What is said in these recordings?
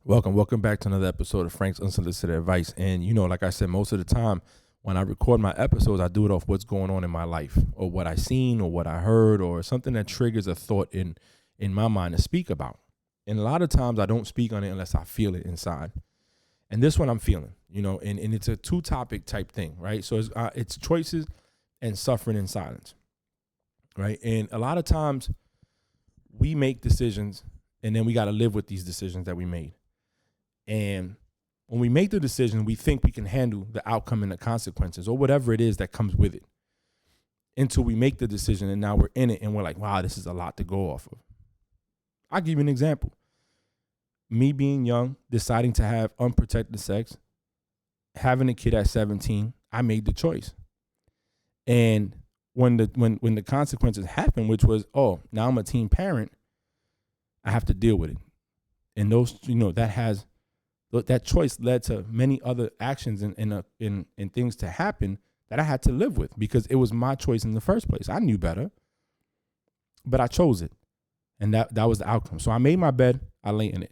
Welcome back to another episode of Frank's Unsolicited Advice. And like I said, most of the time when I record my episodes, I do it off what's going on in my life or what I seen or what I heard or something that triggers a thought in my mind to speak about. And a lot of times I don't speak on it unless I feel it inside. And this one I'm feeling, and it's a two topic type thing, right? So it's choices and suffering in silence, right? And a lot of times we make decisions and then we got to live with these decisions that we made. And when we make the decision, we think we can handle the outcome and the consequences or whatever it is that comes with it until we make the decision and now we're in it and we're like, wow, this is a lot to go off of. I'll give you an example. Me being young, deciding to have unprotected sex, having a kid at 17, I made the choice. And when the consequences happened, which was, oh, now I'm a teen parent, I have to deal with it. And those, that choice led to many other actions and things to happen that I had to live with because it was my choice in the first place. I knew better, but I chose it. And that was the outcome. So I made my bed, I lay in it.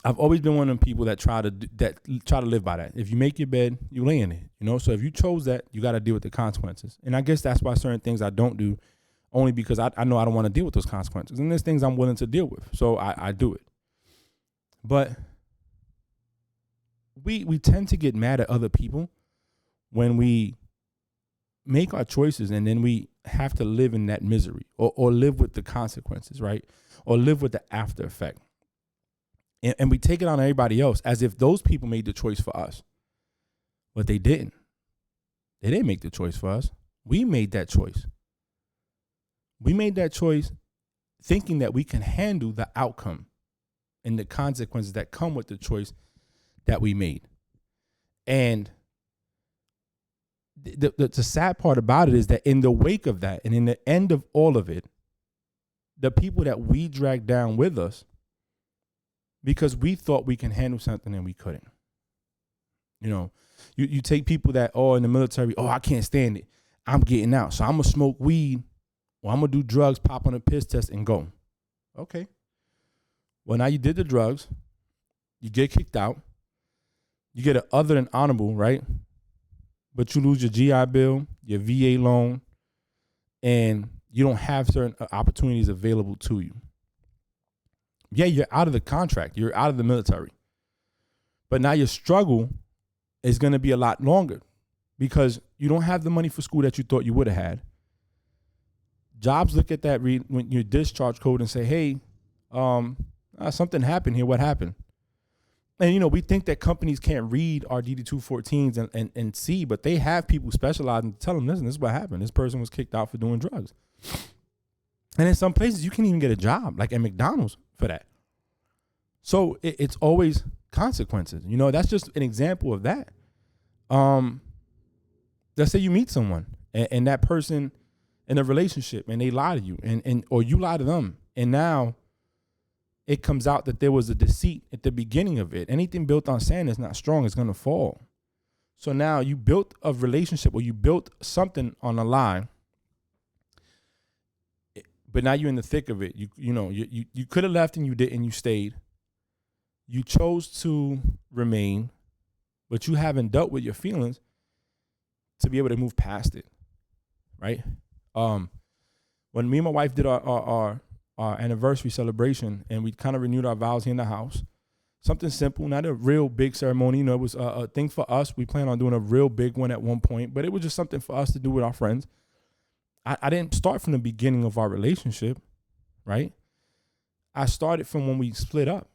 I've always been one of them people that try to live by that. If you make your bed, you lay in it, So if you chose that, you got to deal with the consequences. And I guess that's why certain things I don't do, only because I know I don't want to deal with those consequences. And there's things I'm willing to deal with. So I do it. But we tend to get mad at other people when we make our choices and then we have to live in that misery or live with the consequences, right? Or live with the after effect. And we take it on everybody else as if those people made the choice for us. But they didn't. They didn't make the choice for us. We made that choice. We made that choice thinking that we can handle the outcome and the consequences that come with the choice that we made. And the sad part about it is that in the wake of that and in the end of all of it, the people that we dragged down with us because we thought we can handle something and we couldn't. You take people that are in the military, I can't stand it. I'm getting out. So I'm going to smoke weed or I'm going to do drugs, pop on a piss test and go. Okay. Well, now you did the drugs. You get kicked out. You get an other than honorable, right? But you lose your GI Bill, your VA loan, and you don't have certain opportunities available to you. Yeah, you're out of the contract. You're out of the military. But now your struggle is going to be a lot longer because you don't have the money for school that you thought you would have had. Jobs look at that when your discharge code and say, hey, something happened here. What happened? And, we think that companies can't read our DD-214s and see, but they have people specializing to tell them, listen, this is what happened. This person was kicked out for doing drugs. And in some places, you can't even get a job, like at McDonald's for that. So it's always consequences. That's just an example of that. Let's say you meet someone and that person in a relationship and they lie to you or you lie to them. And now it comes out that there was a deceit at the beginning of it. Anything built on sand is not strong. It's going to fall. So now you built a relationship or you built something on a lie. But now you're in the thick of it. You could have left and you didn't. You stayed. You chose to remain, but you haven't dealt with your feelings to be able to move past it, right? When me and my wife did our anniversary celebration and we kind of renewed our vows here in the house, something simple, not a real big ceremony. It was a thing for us. We plan on doing a real big one at one point, but it was just something for us to do with our friends. I didn't start from the beginning of our relationship, right? I started from when we split up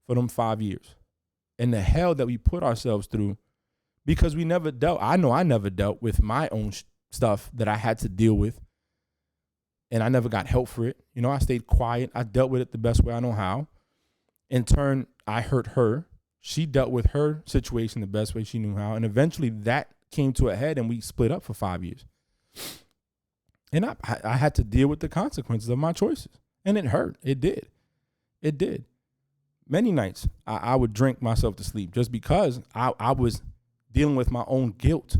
for them 5 years and the hell that we put ourselves through because we never dealt. I know I never dealt with my own stuff that I had to deal with and I never got help for it. I stayed quiet. I dealt with it the best way I know how. In turn, I hurt her. She dealt with her situation the best way she knew how. And eventually that came to a head and we split up for 5 years. And I had to deal with the consequences of my choices. And it hurt. It did. It did. Many nights I would drink myself to sleep just because I was dealing with my own guilt.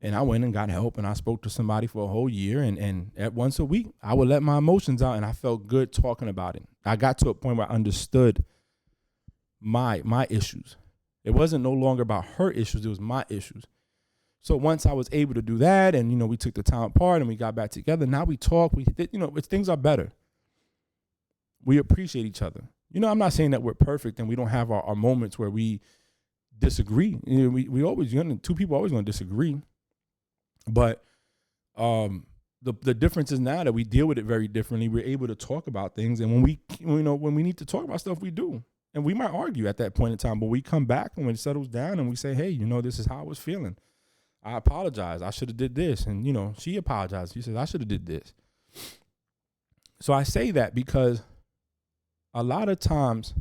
And I went and got help, and I spoke to somebody for a whole year, and at once a week, I would let my emotions out, and I felt good talking about it. I got to a point where I understood my issues. It wasn't no longer about her issues, it was my issues. So once I was able to do that, and, you know, we took the time apart and we got back together, now we talk, things are better. We appreciate each other. You know, I'm not saying that we're perfect and we don't have our moments where we disagree. You know, we always, two people are always going to disagree. But the difference is now that we deal with it very differently. We're able to talk about things, and when we need to talk about stuff, we do. And we might argue at that point in time, but we come back and when it settles down and we say, hey, you know, this is how I was feeling. I apologize. I should have did this. And, you know, she apologized. She says, I should have did this. So I say that because a lot of times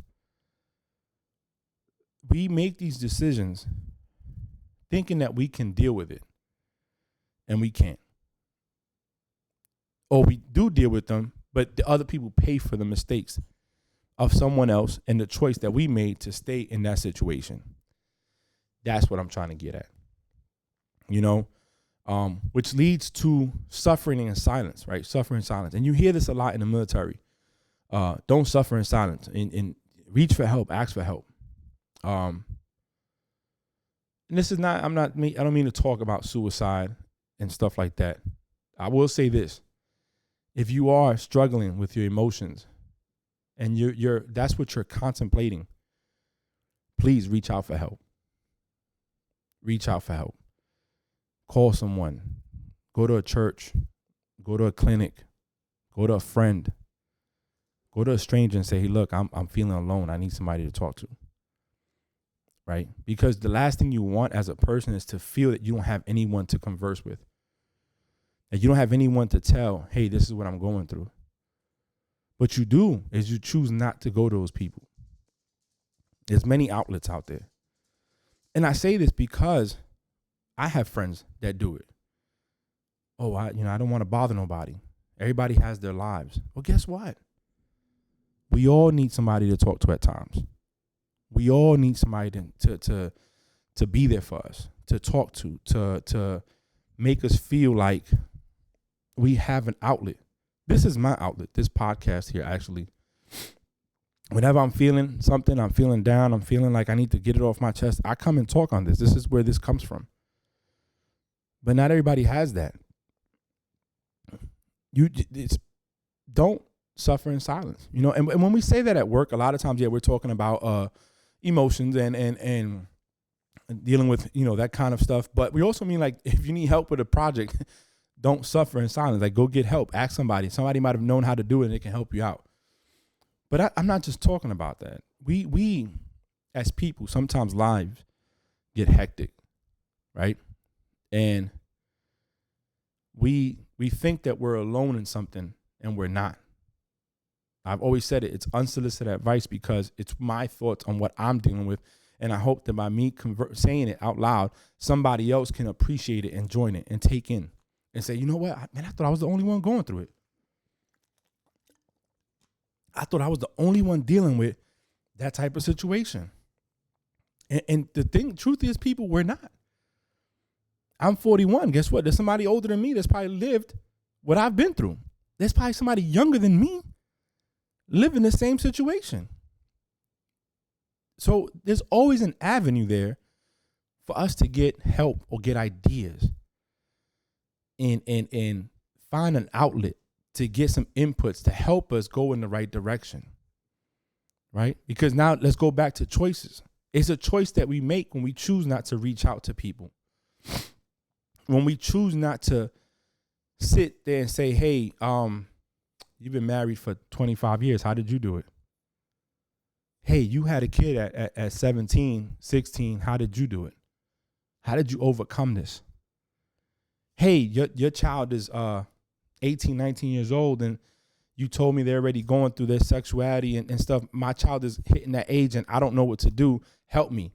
we make these decisions thinking that we can deal with it, and we can't. Or we do deal with them, but the other people pay for the mistakes of someone else and the choice that we made to stay in that situation. That's what I'm trying to get at. You know, which leads to suffering in silence, right? Suffering in silence. And you hear this a lot in the military. Don't suffer in silence, and reach for help, ask for help. And this is not, I don't mean to talk about suicide and stuff like that. I will say this. If you are struggling with your emotions and that's what you're contemplating, please reach out for help. Reach out for help. Call someone. Go to a church. Go to a clinic. Go to a friend. Go to a stranger and say, hey, look, I'm feeling alone. I need somebody to talk to. Right? Because the last thing you want as a person is to feel that you don't have anyone to converse with. That you don't have anyone to tell, hey, this is what I'm going through. What you do is you choose not to go to those people. There's many outlets out there. And I say this because I have friends that do it. Oh, I don't want to bother nobody. Everybody has their lives. Well, guess what? We all need somebody to talk to at times. We all need somebody to be there for us, to talk to make us feel like we have an outlet. This is my outlet, this podcast here, actually. Whenever I'm feeling something, I'm feeling down, I'm feeling like I need to get it off my chest, I come and talk on this. This is where this comes from. But not everybody has that. Don't suffer in silence. You know, and when we say that at work, a lot of times, we're talking about emotions and dealing with, that kind of stuff. But we also mean, like, if you need help with a project, don't suffer in silence. Like, go get help. Ask somebody. Somebody might have known how to do it and it can help you out. But I'm not just talking about that. We as people, sometimes lives get hectic, right? And we think that we're alone in something, and we're not. I've always said it. It's unsolicited advice because it's my thoughts on what I'm dealing with. And I hope that by me saying it out loud, somebody else can appreciate it and join it and take in and say, you know what, I thought I was the only one going through it. I thought I was the only one dealing with that type of situation. And the truth is, people, we're not. I'm 41. Guess what? There's somebody older than me that's probably lived what I've been through. There's probably somebody younger than me living the same situation. So there's always an avenue there for us to get help or get ideas and find an outlet to get some inputs to help us go in the right direction, right? Because now let's go back to choices. It's a choice that we make when we choose not to reach out to people. When we choose not to sit there and say, hey, you've been married for 25 years. How did you do it? Hey, you had a kid at 17, 16. How did you do it? How did you overcome this? Hey, your child is 18, 19 years old, and you told me they're already going through their sexuality and stuff. My child is hitting that age, and I don't know what to do. Help me.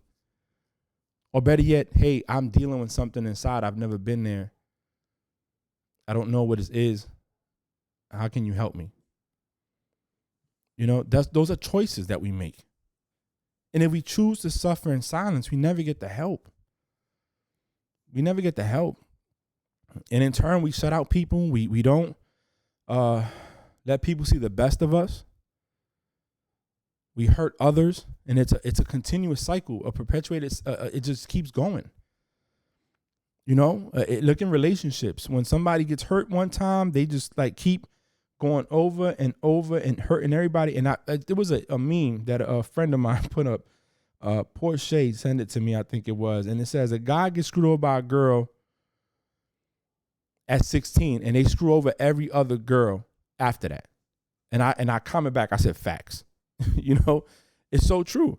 Or better yet, hey, I'm dealing with something inside. I've never been there. I don't know what it is. How can you help me? Those are choices that we make. And if we choose to suffer in silence, we never get the help. We never get the help. And in turn, we shut out people. We don't let people see the best of us. We hurt others, and it's a continuous cycle, a perpetuated. It just keeps going. Look in relationships. When somebody gets hurt one time, they just like keep going over and over and hurting everybody. And there was a meme that a friend of mine put up. Porsche sent it to me, I think it was, and it says a guy gets screwed over by a girl at 16, and they screw over every other girl after that. And I comment back, I said facts. It's so true.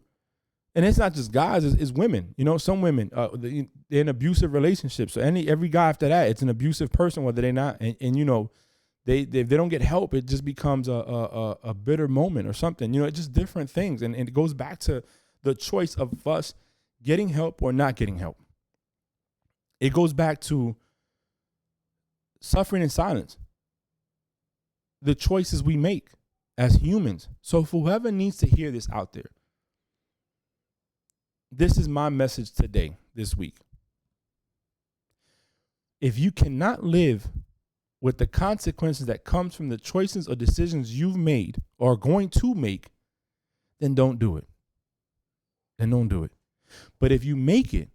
And it's not just guys, it's women. Some women, they're in abusive relationships. So every guy after that, it's an abusive person, whether they're not. And if they don't get help, it just becomes a bitter moment or something. It's just different things. And it goes back to the choice of us getting help or not getting help. It goes back to suffering in silence. The choices we make as humans. So for whoever needs to hear this out there, this is my message today, this week. If you cannot live with the consequences that comes from the choices or decisions you've made or are going to make, then don't do it. Then don't do it. But if you make it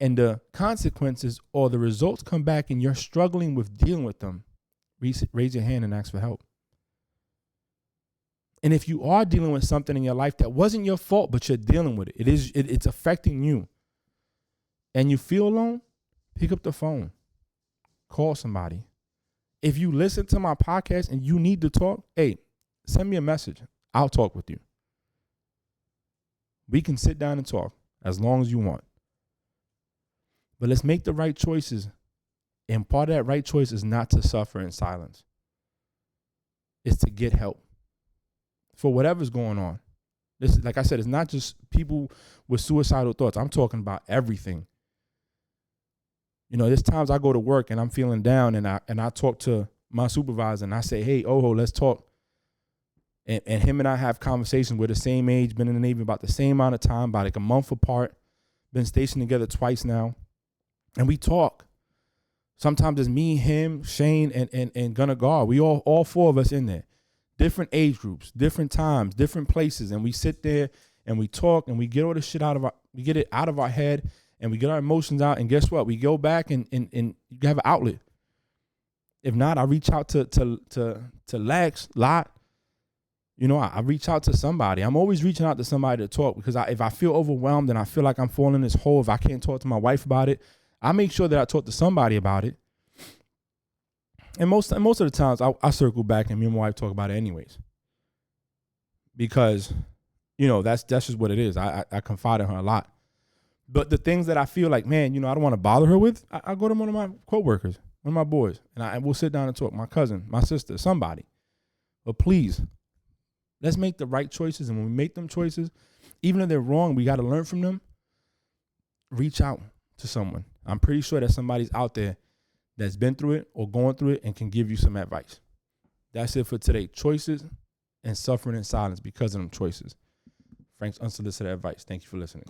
and the consequences or the results come back and you're struggling with dealing with them, raise your hand and ask for help. And if you are dealing with something in your life that wasn't your fault, but you're dealing with it, it's affecting you, and you feel alone, pick up the phone, call somebody. If you listen to my podcast and you need to talk, hey, send me a message. I'll talk with you. We can sit down and talk as long as you want. But let's make the right choices. And part of that right choice is not to suffer in silence. It's to get help for whatever's going on. This, like I said, it's not just people with suicidal thoughts. I'm talking about everything. There's times I go to work and I'm feeling down and I talk to my supervisor and I say, hey, Oho, let's talk. And him and I have conversations. We're the same age, been in the Navy about the same amount of time, about like a month apart, been stationed together twice now. And we talk. Sometimes it's me, him, Shane, and Gunnar Guard. We all four of us in there. Different age groups, different times, different places. And we sit there and we talk and we get all the shit we get it out of our head and we get our emotions out. And guess what? We go back and you have an outlet. If not, I reach out to Lot. I reach out to somebody. I'm always reaching out to somebody to talk because if I feel overwhelmed and I feel like I'm falling in this hole, if I can't talk to my wife about it, I make sure that I talk to somebody about it. And most of the times I circle back and me and my wife talk about it anyways. Because, that's just what it is. I confide in her a lot. But the things that I feel like, man, I don't want to bother her with, I go to one of my coworkers, one of my boys, and we'll sit down and talk. My cousin, my sister, somebody. But please, let's make the right choices. And when we make them choices, even if they're wrong, we got to learn from them. Reach out to someone. I'm pretty sure that somebody's out there that's been through it or going through it and can give you some advice. That's it for today. Choices and suffering in silence because of them choices. Frank's unsolicited advice. Thank you for listening.